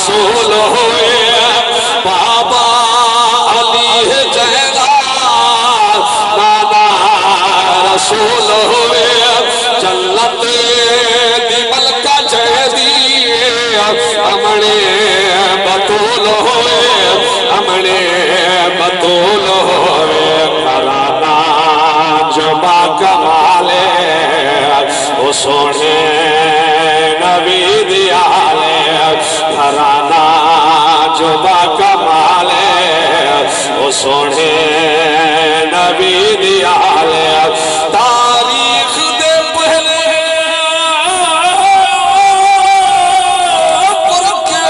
رسول ہوئے بابا علی جینا نانا رسول ہوئے جنت دی ملکہ جہدی امنے بطول ہوئے امنے بطول ہوئے کرانا جو با کمالے وہ سونے نبی دیالے کرانا جو با کمالے وہ سونے نبی دیالے تاریخ دے پہلے پرکے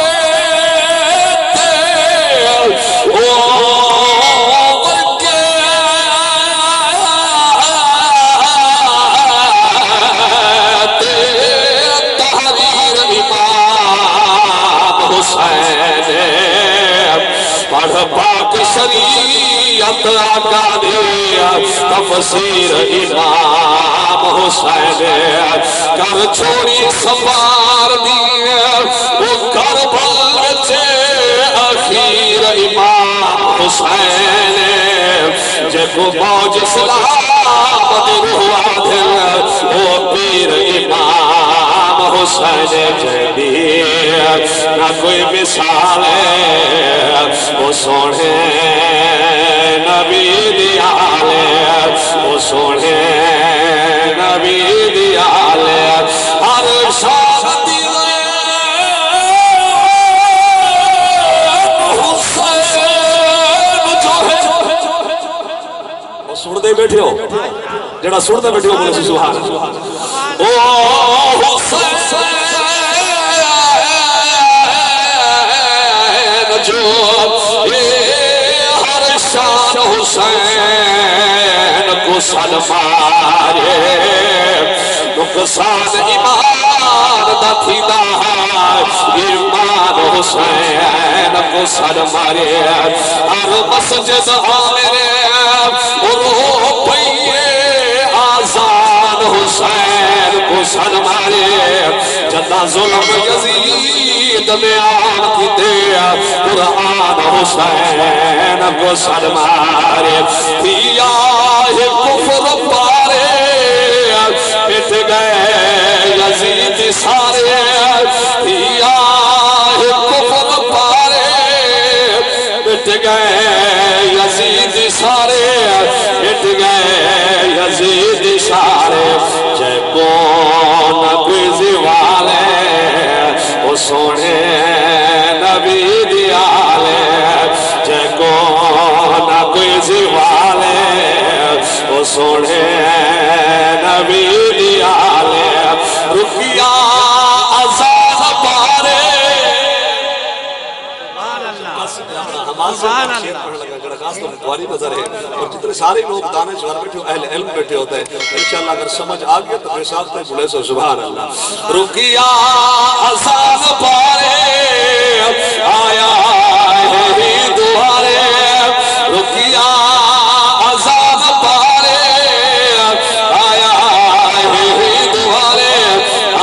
پاک شریعت آقا دے تفسیر امام حسین کر چھوڑی سوار دی وہ کربل چے اخیر امام حسین جے کو موج اسلام دے روح دل وہ پیر امام حسین جدی نہ کوئی مثال ہے وہ سونے نبی دیالے وہ سونے نبی دیالے ہر شاہدی حسین جو ہے وہ سن دے بیٹھے ہو جڑا سن دے بیٹھے ہو بولے سبحان اللہ او حسین جو ہر شان حسین کو سلمارے نقصان ایمان دا تھیدا ایمان حسین کو سلمارے ہر مسجد آمرے انہوں پئیے آزان حسین کو سلمارے جدہ ظلم یزید میں آن کی دیا قرآن حسین کو سلمارے دیا ہے کفر پارے پھٹ گئے یزید سارے دیا ہے کفر پارے پھٹ گئے یزید سارے پھٹ گئے یزید سارے جے کون کوئی زوالے وہ سونے نبی دیالے جے کون کوئی زوالے وہ سونے نبی دیالے رکیا ازان پارے سبحان اللہ اور جتنے سارے لوگ دانشور بیٹھے اہل علم بیٹھے ہوتے ہیں انشاءاللہ اگر سمجھ آگیا تو بے ساکتے بولے سو سبحان اللہ رکیا ازان پارے آیا ہے دوارے رکیا ازان پارے آیا ہے دوارے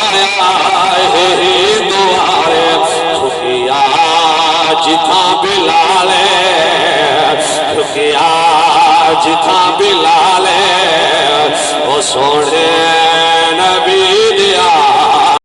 آیا ہے دوارے رکیا جتھا بلالے رکیا جتھا بلالے وہ سوڑے